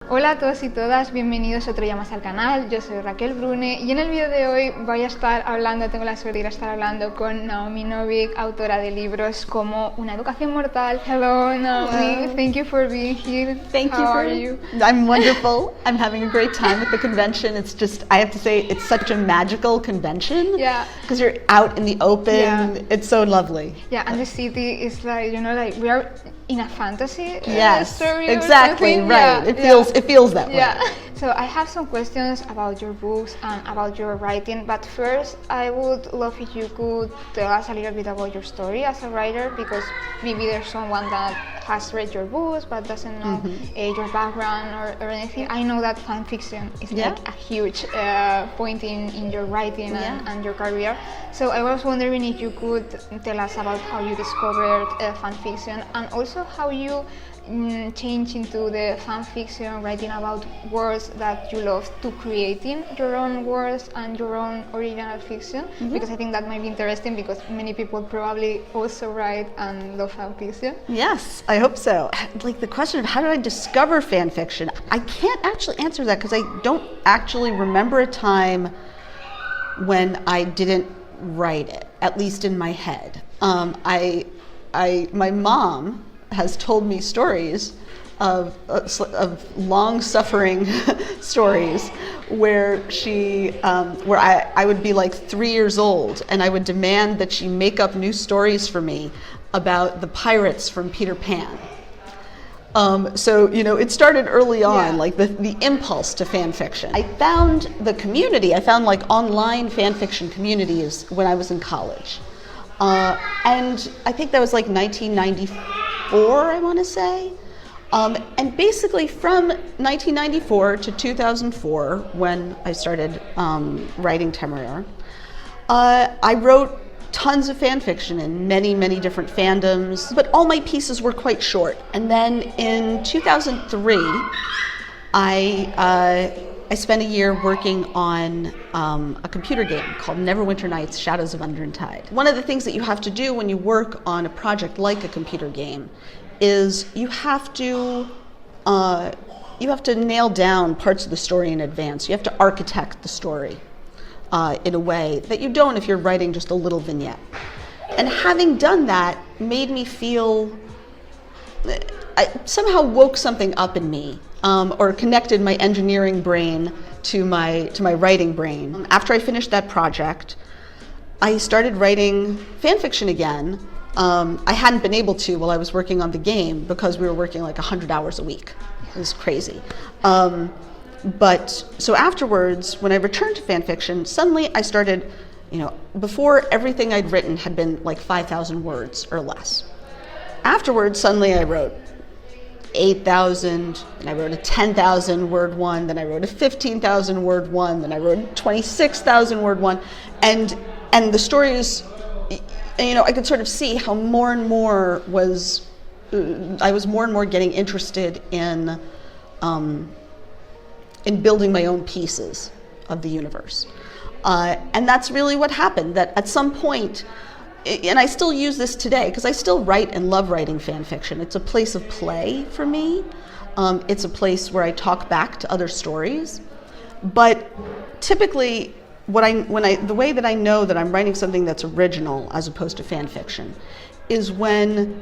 Hola a todos y todas, bienvenidos otro día más al canal. Yo soy Raquel Brune y en el vídeo de hoy voy a estar hablando, tengo la suerte de ir a estar hablando con Naomi Novik, autora de libros como Una educación mortal. Hello Naomi, thank you for being here. Thank you. How are you? I'm wonderful. I'm having a great time at the convention. It's just, I have to say, it's such a magical convention. Yeah. Because you're out in the open. Yeah. It's so lovely. Yeah, and the city is like, you know, like we are in a fantasy story exactly, or right. Yeah, It feels that way. Yeah. So I have some questions about your books and about your writing, but first I would love if you could tell us a little bit about your story as a writer, because maybe there's someone that has read your books but doesn't know your background or anything. I know that fan fiction is like a huge point in your writing and your career. So I was wondering if you could tell us about how you discovered fan fiction, and also how you change into the fan fiction, writing about worlds that you love, to creating your own worlds and your own original fiction, because I think that might be interesting, because many people probably also write and love fan fiction. Yes, I hope so. Like the question of how did I discover fan fiction, I can't actually answer that because I don't actually remember a time when I didn't write it, at least in my head. My mom has told me stories of long-suffering stories where I would be like 3 years old and I would demand that she make up new stories for me about the pirates from Peter Pan. So, you know, it started early on, like the impulse to fan fiction. I found the community, I found like online fan fiction communities when I was in college. And I think that was like 1994, I want to say. And basically from 1994 to 2004, when I started writing Temerario, I wrote tons of fan fiction in many, many different fandoms, but all my pieces were quite short. And then in 2003, I spent a year working on a computer game called Neverwinter Nights: Shadows of Undertide. One of the things that you have to do when you work on a project like a computer game is you have to nail down parts of the story in advance. You have to architect the story in a way that you don't if you're writing just a little vignette. And having done that made me feel, I somehow woke something up in me, or connected my engineering brain to my writing brain. After I finished that project, I started writing fan fiction again. I hadn't been able to while I was working on the game because we were working like 100 hours a week. It was crazy. But so afterwards, when I returned to fan fiction, suddenly I started, you know, before everything I'd written had been like 5,000 words or less. Afterwards, suddenly I wrote 8,000, and I wrote a 10,000 word one, then I wrote a 15,000 word one, then I wrote a 26,000 word one, and the stories, you know, I could sort of see how more and more I was more and more getting interested in building my own pieces of the universe. And that's really what happened, that at some point, and I still use this today because I still write and love writing fan fiction. It's a place of play for me. It's a place where I talk back to other stories. But typically, the way that I know that I'm writing something that's original as opposed to fan fiction is when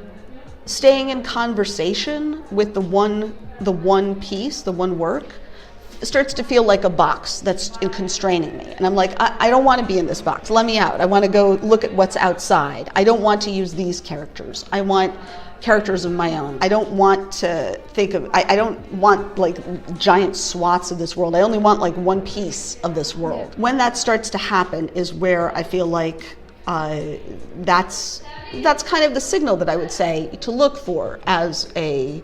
staying in conversation with the one piece, the one work, starts to feel like a box that's constraining me. And I'm like, I don't want to be in this box. Let me out. I want to go look at what's outside. I don't want to use these characters. I want characters of my own. I don't want to think of, I don't want like giant swaths of this world. I only want like one piece of this world. When that starts to happen is where I feel like that's kind of the signal that I would say to look for as a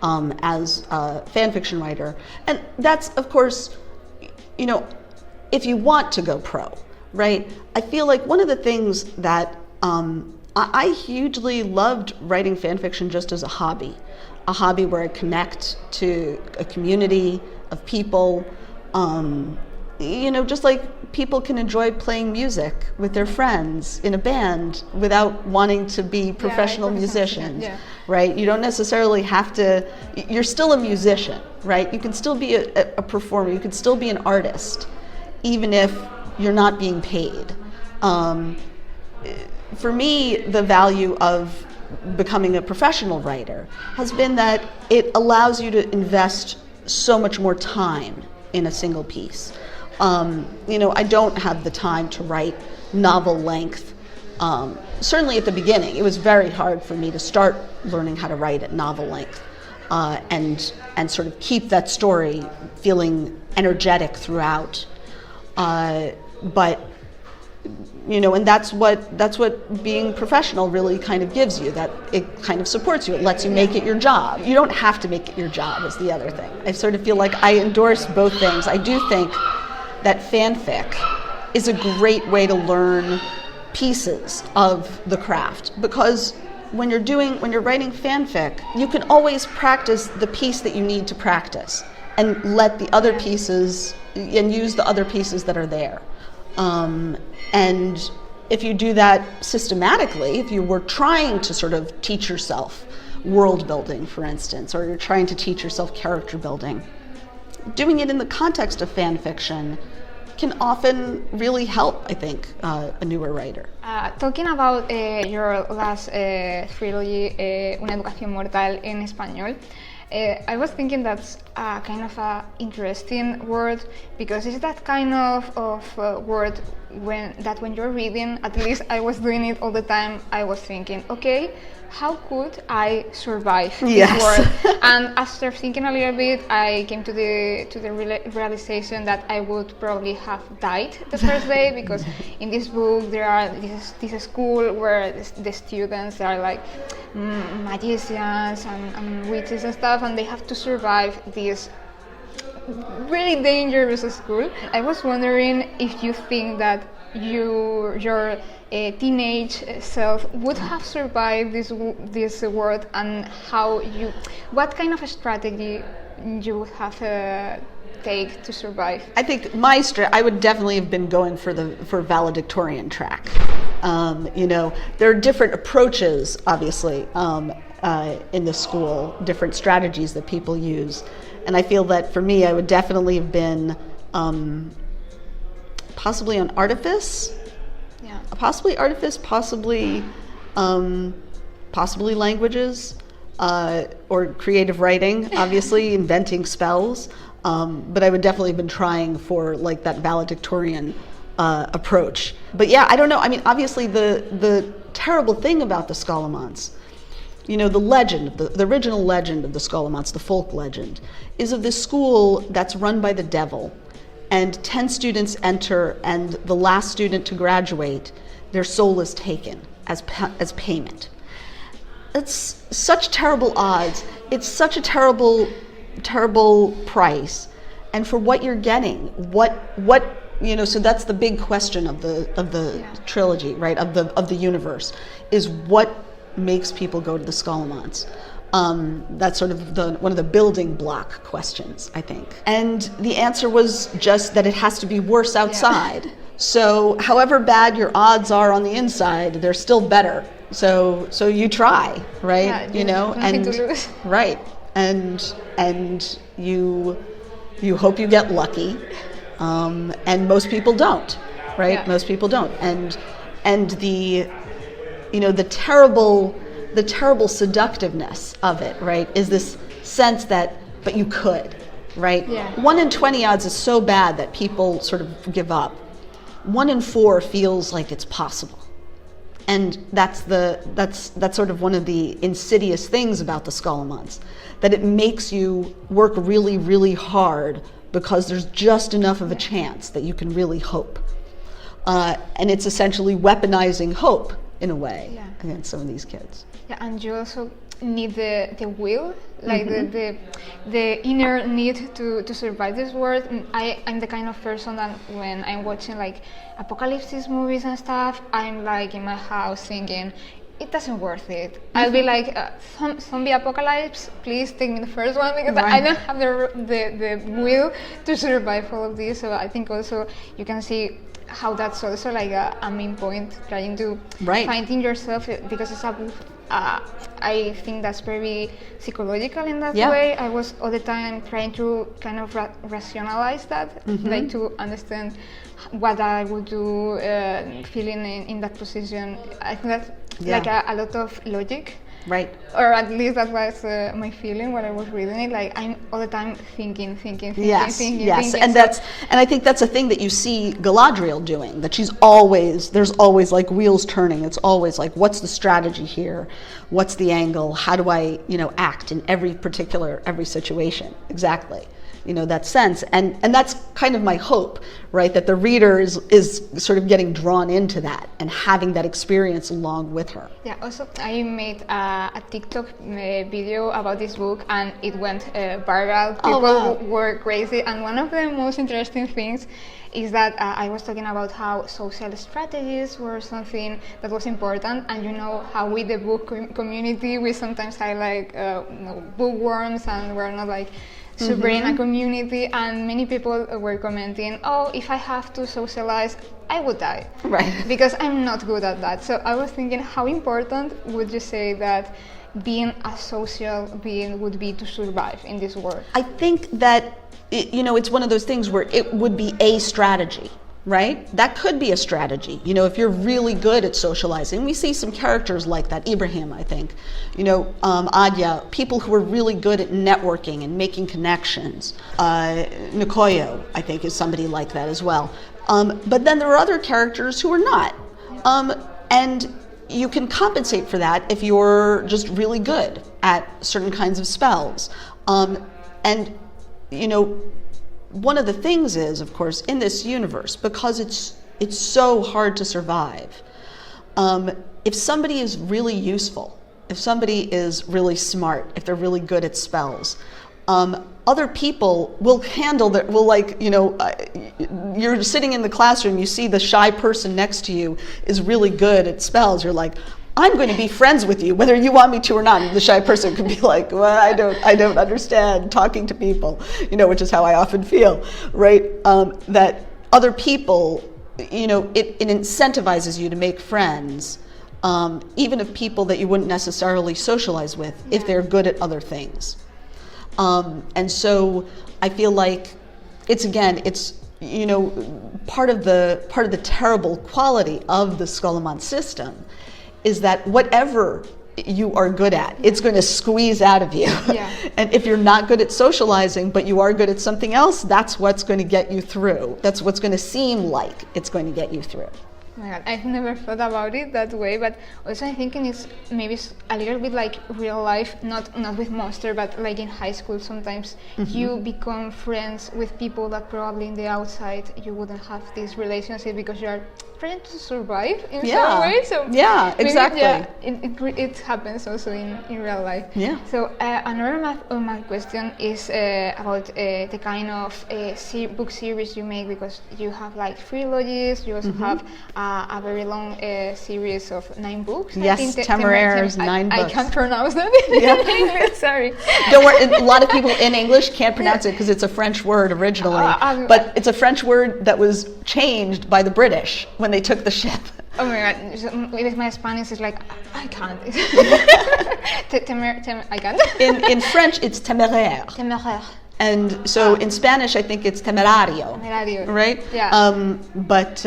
fan fiction writer. And that's, of course, you know, if you want to go pro, right? I feel like one of the things that I hugely loved writing fan fiction just as a hobby where I connect to a community of people, you know, just like people can enjoy playing music with their friends in a band without wanting to be professional musicians, right? You don't necessarily have to, you're still a musician, right? You can still be a performer, you can still be an artist, even if you're not being paid. For me, the value of becoming a professional writer has been that it allows you to invest so much more time in a single piece. You know, I don't have the time to write novel length. Certainly at the beginning, it was very hard for me to start learning how to write at novel length and sort of keep that story feeling energetic throughout. But you know, and that's what being professional really kind of gives you, that it kind of supports you. It lets you make it your job. You don't have to make it your job is the other thing. I sort of feel like I endorse both things. I do think that fanfic is a great way to learn pieces of the craft, because when you're writing fanfic, you can always practice the piece that you need to practice and let the other pieces, and use the other pieces that are there. And if you do that systematically, if you were trying to sort of teach yourself world building, for instance, or you're trying to teach yourself character building, doing it in the context of fan fiction can often really help, I think, a newer writer. Talking about your last trilogy, Una educación mortal en español, I was thinking that's kind of an interesting word, because it's that kind of word when you're reading, at least I was doing it all the time, I was thinking, okay, how could I survive this word? And after thinking a little bit, I came to the realization that I would probably have died the first day, because in this book there are this school where the students are like magicians and witches and stuff, and they have to survive this really dangerous school. I was wondering if you think that your teenage self would have survived this world, and what kind of a strategy you would have take to survive? I think I would definitely have been going for valedictorian track. You know, there are different approaches, obviously, in the school, different strategies that people use, and I feel that for me, I would definitely have been possibly on artifice. Yeah. Possibly artifice, possibly languages, or creative writing, obviously inventing spells. But I would definitely have been trying for like that valedictorian approach. But yeah, I don't know. I mean, obviously the terrible thing about the Scholomance, you know, the legend, the original legend of the Scholomance, the folk legend, is of this school that's run by the devil. And 10 students enter, and the last student to graduate, their soul is taken as payment. It's such terrible odds. It's such a terrible price. And for what you're getting, what you know, so that's the big question of the trilogy, right? Of the universe, is what makes people go to the Scholomance. That's sort of one of the building block questions, I think. And the answer was just that it has to be worse outside. Yeah. So however bad your odds are on the inside, they're still better. So you try, right? Yeah, you know, and to lose. Right. And you hope you get lucky. And most people don't, right? Yeah. Most people don't. And the, you know, the terrible seductiveness of it, right, is this sense that, but you could, right? Yeah. 1 in 20 odds is so bad that people sort of give up. 1 in 4 feels like it's possible. And that's sort of one of the insidious things about the Scholomance, that it makes you work really, really hard because there's just enough of a chance that you can really hope. And it's essentially weaponizing hope in a way against some of these kids. Yeah, and you also need the will, like the inner need to survive this world. I'm the kind of person that when I'm watching like apocalypse movies and stuff, I'm like in my house thinking, it doesn't worth it. I'll be like, zombie apocalypse, please take me the first one, because I don't have the will to survive all of this. So I think also you can see how that's also like a main point, trying to finding yourself, because it's a book. I think that's very psychological in that way. I was all the time trying to kind of rationalize that, like to understand what I would do feeling in that position. I think that's like a lot of logic. Right. Or at least that was my feeling when I was reading it. Like I'm all the time thinking. Yes. Thinking. And I think that's a thing that you see Galadriel doing. That there's always like wheels turning. It's always like, what's the strategy here? What's the angle? How do I, act in every situation? Exactly. That sense. And that's kind of my hope, right? That the reader is sort of getting drawn into that and having that experience along with her. Yeah, also I made a TikTok video about this book, and it went viral. People were crazy. And one of the most interesting things is that I was talking about how social strategies were something that was important, and how with the book community we sometimes highlight bookworms, and we're not like super in a community, and many people were commenting, if I have to socialize, I would die. Right. Because I'm not good at that. So I was thinking, how important would you say that being a social being would be to survive in this world? I think that, it's one of those things where it would be a strategy. Right? That could be a strategy. If you're really good at socializing, we see some characters like that. Ibrahim, I think. Adya, people who are really good at networking and making connections. Nikoyo, I think, is somebody like that as well. But then there are other characters who are not. And you can compensate for that if you're just really good at certain kinds of spells. One of the things is, of course, in this universe, because it's so hard to survive, if somebody is really useful, if somebody is really smart, if they're really good at spells, other people will handle that. You're sitting in the classroom, you see the shy person next to you is really good at spells. You're like, I'm going to be friends with you, whether you want me to or not. And the shy person could be like, well, I don't understand talking to people, which is how I often feel, right? That other people, it incentivizes you to make friends, even of people that you wouldn't necessarily socialize with if they're good at other things. And so I feel like it's part of the terrible quality of the Scholomance system is that whatever you are good at, it's going to squeeze out of you. Yeah. And if you're not good at socializing, but you are good at something else, that's what's going to get you through. That's what's going to seem like it's going to get you through. Oh my God, I've never thought about it that way, but also I'm thinking it's maybe a little bit like real life, not with Monster, but like in high school sometimes you become friends with people that probably in the outside you wouldn't have this relationship because you are trying to survive in some way. So exactly. It happens also in real life. Yeah. So another of my question is about the kind of book series you make, because you have like trilogies, you also have a very long series of 9 books. Yes, Temerario's 9 books. I can't pronounce that in English, sorry. Don't worry, a lot of people in English can't pronounce it because it's a French word originally, but it's a French word that was changed by the British when they took the ship. Oh my God, so with my Spanish it's like, I can't. I can't. In French it's téméraire. Téméraire. And so in Spanish, I think it's temerario. Temerario. Right? Yeah. But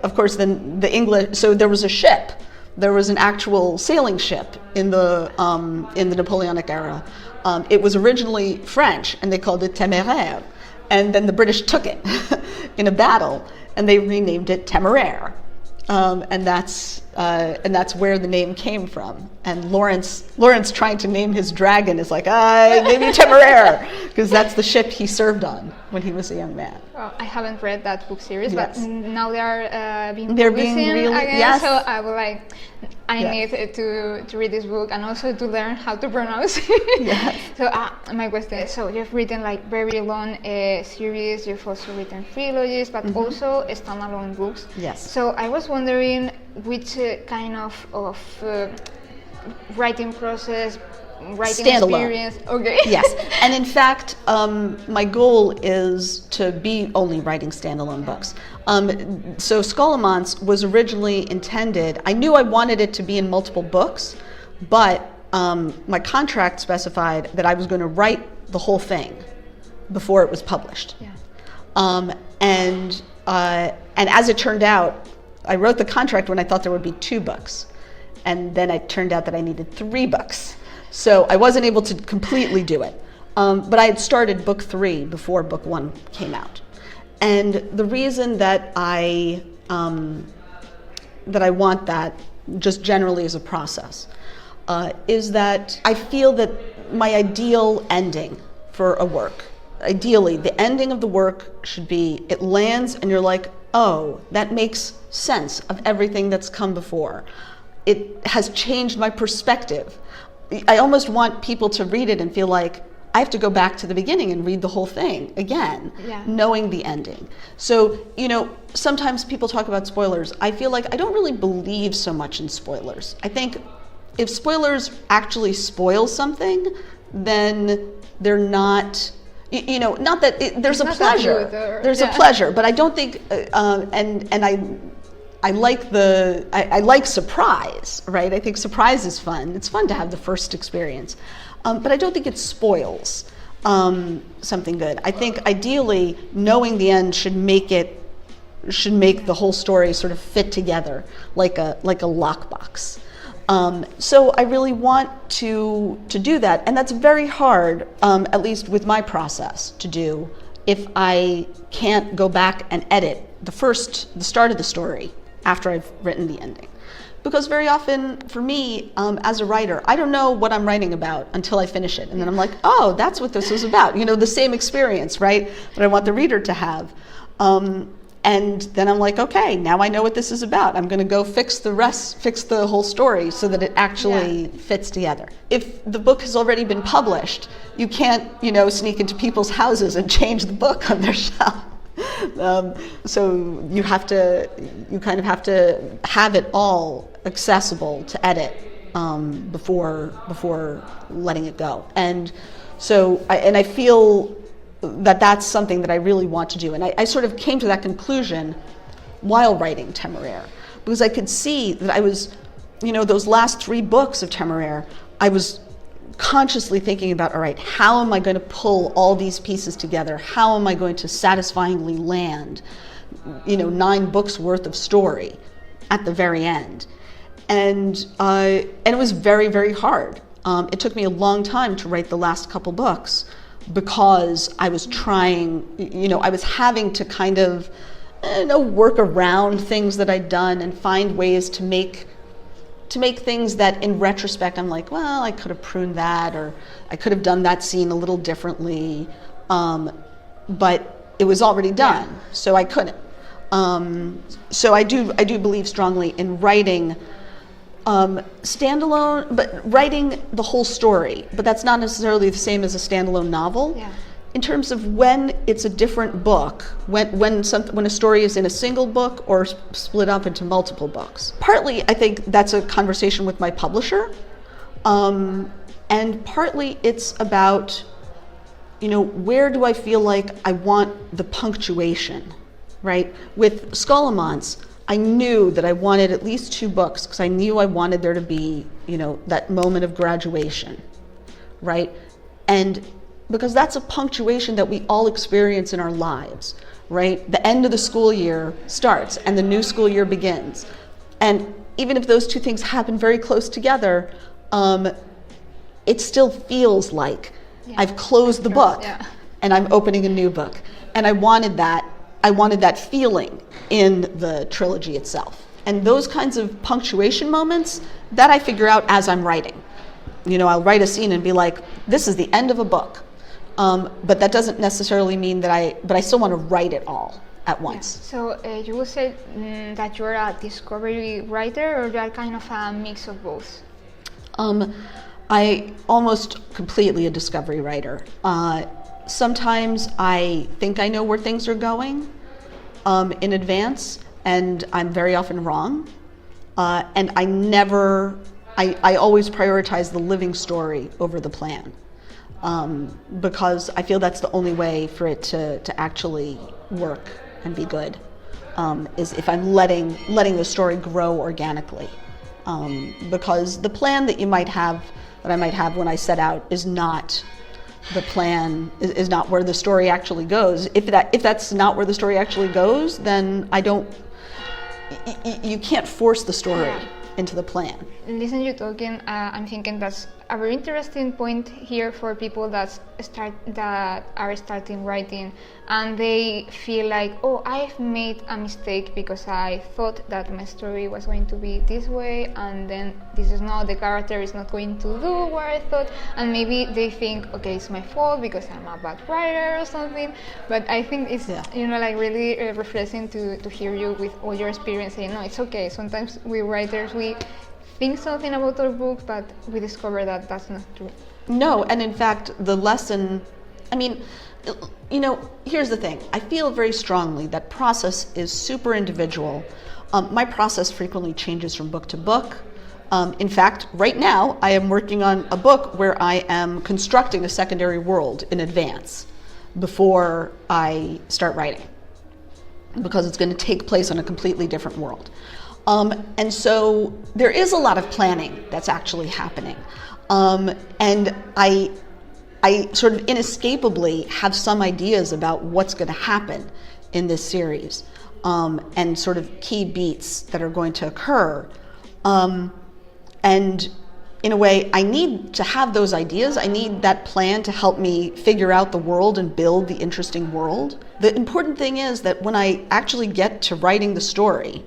of course, then the English. So there was a ship. There was an actual sailing ship in the Napoleonic era. It was originally French, and they called it Téméraire. And then the British took it in a battle, and they renamed it Temeraire. And that's where the name came from. And Lawrence trying to name his dragon is like, maybe Temeraire, because that's the ship he served on when he was a young man. Well, I haven't read that book series, but now they are being really, again. yes. So I will I need to read this book and also to learn how to pronounce it. Yes. So my question is, so you've written like very long series, you've also written trilogies, but also standalone books. Yes. So I was wondering, which kind of writing process, writing Standalone. experience? Okay. Yes, and in fact, my goal is to be only writing standalone books. So Skolemans was originally intended, I knew I wanted it to be in multiple books, but my contract specified that I was going to write the whole thing before it was published. Yeah. And as it turned out, I wrote the contract when I thought there would be 2 books. And then it turned out that I needed 3 books. So I wasn't able to completely do it. But I had started book 3 before book 1 came out. And the reason that I want that, just generally as a process, is that I feel that my ideal ending for a work, ideally, the ending of the work should be, it lands and you're like, oh, that makes sense of everything that's come before. It has changed my perspective. I almost want people to read it and feel like, I have to go back to the beginning and read the whole thing again, knowing the ending. So, sometimes people talk about spoilers. I feel like I don't really believe so much in spoilers. I think if spoilers actually spoil something, then they're not, not that there's a pleasure. There's a pleasure, but I don't think, I like surprise, right? I think surprise is fun. It's fun to have the first experience. But I don't think it spoils something good. I think ideally knowing the end should make the whole story sort of fit together like a lockbox. So I really want to do that, and that's very hard, at least with my process, to do if I can't go back and edit the start of the story after I've written the ending. Because very often, for me, as a writer, I don't know what I'm writing about until I finish it. And then I'm like, oh, that's what this was about. The same experience, right, that I want the reader to have. And then I'm like, okay, now I know what this is about. I'm going to go fix the whole story so that it actually fits together. If the book has already been published, you can't, sneak into people's houses and change the book on their shelf. So you kind of have to have it all accessible to edit before letting it go. And so I feel that that's something that I really want to do. And I sort of came to that conclusion while writing Temerario, because I could see that I was, those last 3 books of Temerario, I was consciously thinking about, all right, how am I going to pull all these pieces together? How am I going to satisfyingly land, 9 books worth of story at the very end? And it was very, very hard. It took me a long time to write the last couple books because I was trying, I was having to kind of, work around things that I'd done and find ways to make things that in retrospect I'm like, well, I could have pruned that, or I could have done that scene a little differently, but it was already done, so I couldn't. So I do believe strongly in writing standalone, but writing the whole story, but that's not necessarily the same as a standalone novel. Yeah. In terms of when it's a different book, when a story is in a single book or split up into multiple books. Partly, I think that's a conversation with my publisher, and partly it's about, where do I feel like I want the punctuation, right? With Skolemans, I knew that I wanted at least 2 books because I knew I wanted there to be, that moment of graduation, right? And because that's a punctuation that we all experience in our lives, right? The end of the school year starts and the new school year begins. And even if those 2 things happen very close together, it still feels like I've closed the book and I'm opening a new book. And I wanted that feeling in the trilogy itself. And those kinds of punctuation moments, that I figure out as I'm writing. I'll write a scene and be like, this is the end of a book. But that doesn't necessarily mean that I still want to write it all at once. Yeah. So you would say that you're a discovery writer, or you're kind of a mix of both? I almost completely a discovery writer. Sometimes I think I know where things are going in advance, and I'm very often wrong. And I always prioritize the living story over the plan, because I feel that's the only way for it to actually work and be good, is if I'm letting the story grow organically. Because the plan that I might have when I set out is not the plan, is not where the story actually goes. If that's not where the story actually goes, then you can't force the story into the plan. Listen, you talking, I'm thinking that's a very interesting point here for people that are starting writing, and they feel like, oh, I've made a mistake because I thought that my story was going to be this way, and then the character is not going to do what I thought, and maybe they think, okay, it's my fault because I'm a bad writer or something. But I think it's like really refreshing to hear you with all your experience saying, no, it's okay. Sometimes we writers, we think something about our book, but we discover that that's not true. No, and in fact, the lesson, here's the thing. I feel very strongly that process is super individual. My process frequently changes from book to book. In fact, right now, I am working on a book where I am constructing a secondary world in advance before I start writing, because it's going to take place on a completely different world. And so there is a lot of planning that's actually happening. And I sort of inescapably have some ideas about what's going to happen in this series, and sort of key beats that are going to occur. And in a way, I need to have those ideas. I need that plan to help me figure out the world and build the interesting world. The important thing is that when I actually get to writing the story,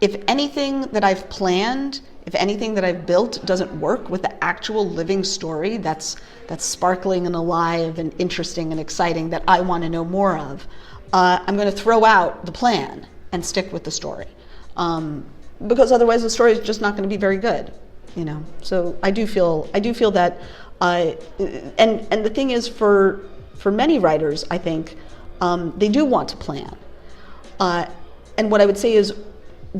if anything that I've planned, if anything that I've built doesn't work with the actual living story that's sparkling and alive and interesting and exciting that I want to know more of, I'm going to throw out the plan and stick with the story, because otherwise the story is just not going to be very good, So I do feel that, and the thing is, for many writers, I think they do want to plan, and what I would say is,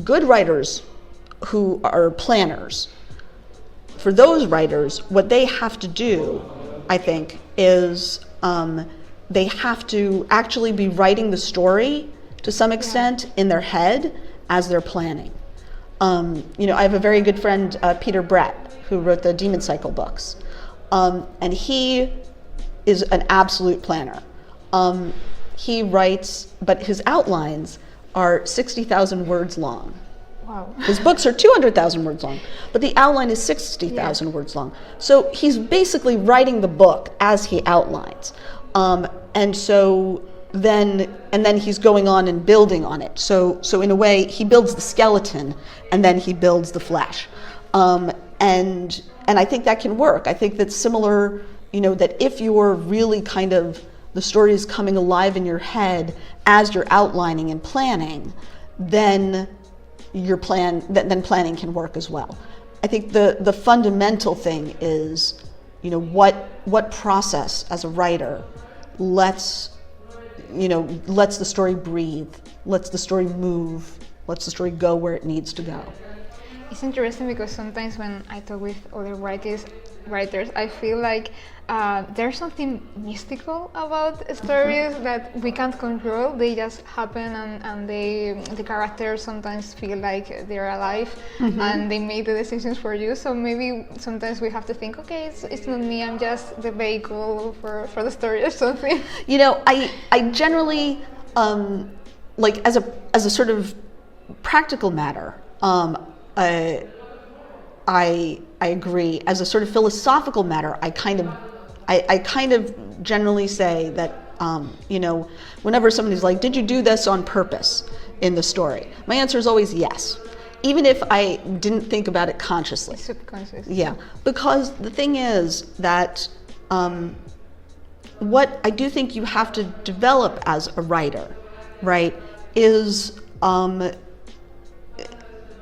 good writers who are planners, for those writers, what they have to do, I think, is they have to actually be writing the story to some extent in their head as they're planning. I have a very good friend, Peter Brett, who wrote the Demon Cycle books, and he is an absolute planner. He writes, but his outlines are 60,000 words long. Wow. His books are 200,000 words long, but the outline is 60,000 words long. So he's basically writing the book as he outlines. And then he's going on and building on it. So in a way, he builds the skeleton and then he builds the flesh. And I think that can work. I think that's similar, that if you're really the story is coming alive in your head as you're outlining and planning, then planning can work as well. I think the fundamental thing is, what process as a writer lets the story breathe, lets the story move, lets the story go where it needs to go. It's interesting because sometimes when I talk with other writers, I feel like there's something mystical about stories that we can't control. They just happen, and the characters sometimes feel like they're alive, and they make the decisions for you. So maybe sometimes we have to think, okay, it's not me. I'm just the vehicle for the story or something. I generally as a sort of practical matter. I agree. As a sort of philosophical matter, I kind of generally say that, whenever somebody's like, did you do this on purpose in the story? My answer is always yes, even if I didn't think about it consciously. It's subconscious. Yeah, because the thing is that what I do think you have to develop as a writer, right, is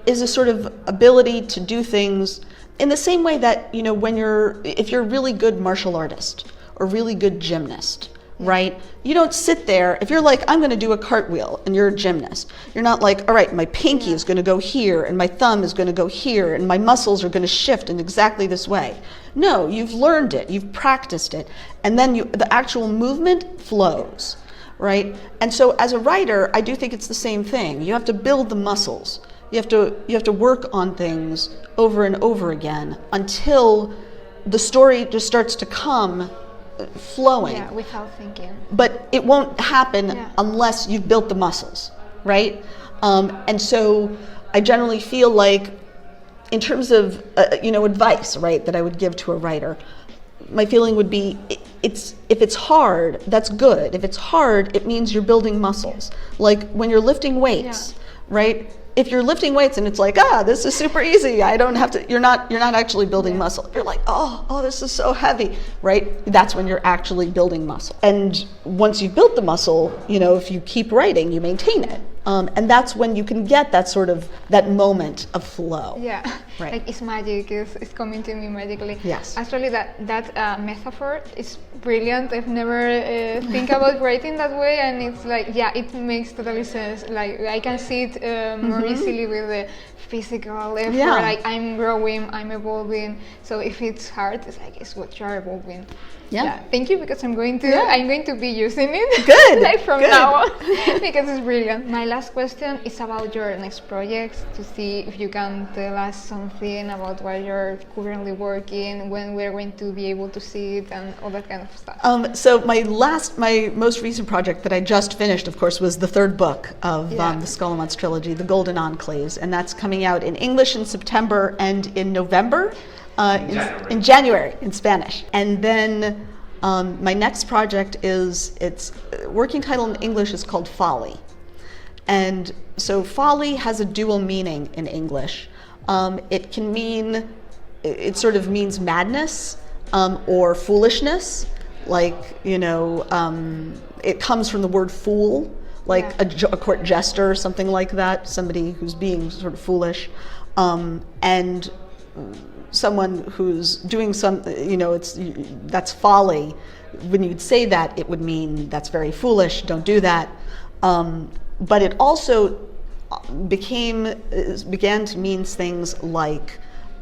a sort of ability to do things in the same way that, if you're a really good martial artist or really good gymnast, right? You don't sit there, if you're like, I'm gonna do a cartwheel and you're a gymnast, you're not like, all right, my pinky is gonna go here and my thumb is gonna go here and my muscles are gonna shift in exactly this way. No, you've learned it, you've practiced it, and then the actual movement flows, right? And so as a writer, I do think it's the same thing. You have to build the muscles. You have to work on things over and over again until the story just starts to come flowing. Yeah, without thinking. But it won't happen unless you've built the muscles, right? And so I generally feel like, in terms of advice, right, that I would give to a writer, my feeling would be, if it's hard, that's good. If it's hard, it means you're building muscles. Like when you're lifting weights, right? If you're lifting weights and it's like, this is super easy, I don't have to, you're not actually building muscle. You're like, oh, this is so heavy, right? That's when you're actually building muscle. And once you've built the muscle, if you keep writing, you maintain it. And that's when you can get that moment of flow. Yeah, right. Like it's magic, it's coming to me magically. Yes. Actually, that metaphor is brilliant. I've never think about writing that way, and it's like, it makes totally sense. Like I can see it more easily with the physical effort. Yeah. Like I'm growing, I'm evolving. So if it's hard, it's what you're evolving. Yeah. Thank you, because I'm going to be using it. Good. Like from Good. now on, because it's brilliant. My last question is about your next project, to see if you can tell us something about what you're currently working, when we're going to be able to see it, and all that kind of stuff. So my most recent project that I just finished, of course, was the third book of the Scholomance trilogy, The Golden Enclaves, and that's coming out in English in September and in November. In January in Spanish. And then my next project its working title in English is called Folly. And so folly has a dual meaning in English. It sort of means madness or foolishness. Like, it comes from the word fool, like a court jester or something like that, somebody who's being sort of foolish. And someone who's doing that's folly. When you'd say that, it would mean that's very foolish, don't do that. But it also began to mean things like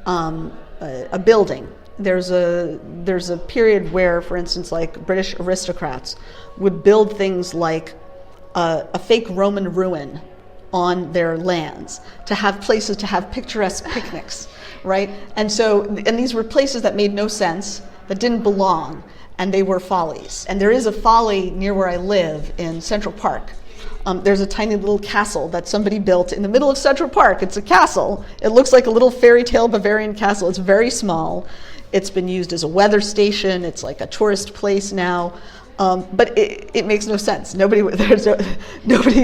a building. There's a period where, for instance, like British aristocrats would build things like a fake Roman ruin on their lands to have places to have picturesque picnics, right? And these were places that made no sense, that didn't belong, and they were follies. And there is a folly near where I live in Central Park. There's a tiny little castle that somebody built in the middle of Central Park. It's a castle. It looks like a little fairy tale Bavarian castle. It's very small. It's been used as a weather station. It's like a tourist place now. But it makes no sense. Nobody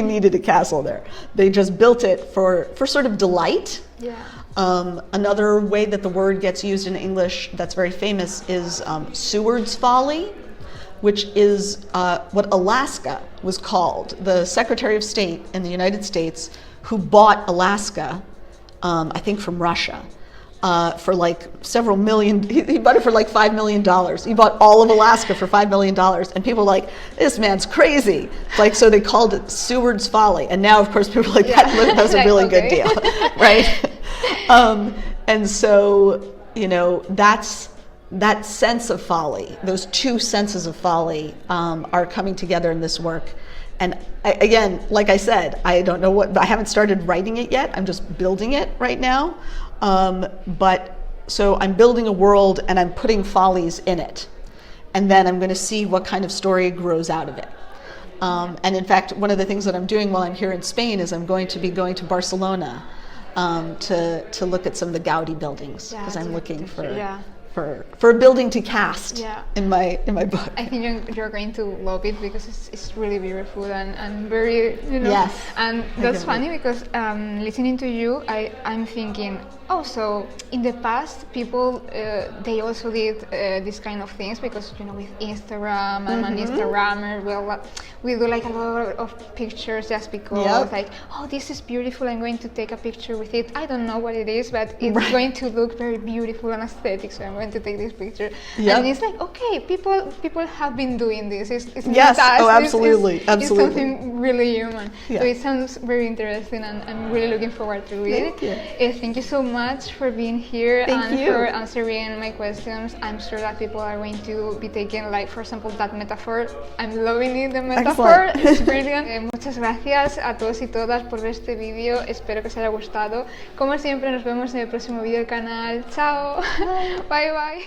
needed a castle there. They just built it for sort of delight. Yeah. Another way that the word gets used in English that's very famous is Seward's Folly, which is what Alaska was called. The Secretary of State in the United States, who bought Alaska, I think from Russia, for like several million. He bought it for like $5 million. He bought all of Alaska for $5 million, and people were like, "This man's crazy." Like, so they called it Seward's Folly, and now, of course, people are like, "That's a really good deal," right? And so, that's that sense of folly. Those two senses of folly are coming together in this work. And again, like I said, I don't know I haven't started writing it yet. I'm just building it right now. But so I'm building a world and I'm putting follies in it. And then I'm going to see what kind of story grows out of it. And in fact, one of the things that I'm doing while I'm here in Spain is I'm going to be going to Barcelona to look at some of the Gaudi buildings, because I'm looking for a building to cast in my book. I think you're going to love it, because it's really beautiful and very, Yes. And that's funny, because listening to you, I'm thinking, so in the past, people, they also did these kind of things, because, with Instagram, I'm an Instagrammer, we do like a lot of pictures just because, like, this is beautiful, I'm going to take a picture with it. I don't know what it is, but it's going to look very beautiful and aesthetic, so I'm going moment to take this picture. Yep. And it's like, okay, people have been doing this. It's Yes, not us. oh, absolutely, It's absolutely. something really human. Yeah. So it sounds very interesting, and I'm really looking forward to read Thank you. it. Thank you so much for being here Thank and you. for answering my questions. I'm sure that people are going to be taking, like, for example, that metaphor. I'm loving it, the metaphor. Excellent. It's brilliant. Muchas gracias a todos y todas por ver este vídeo. Espero que os haya gustado. Como siempre, nos vemos en el próximo vídeo del canal. Chao. Bye bye.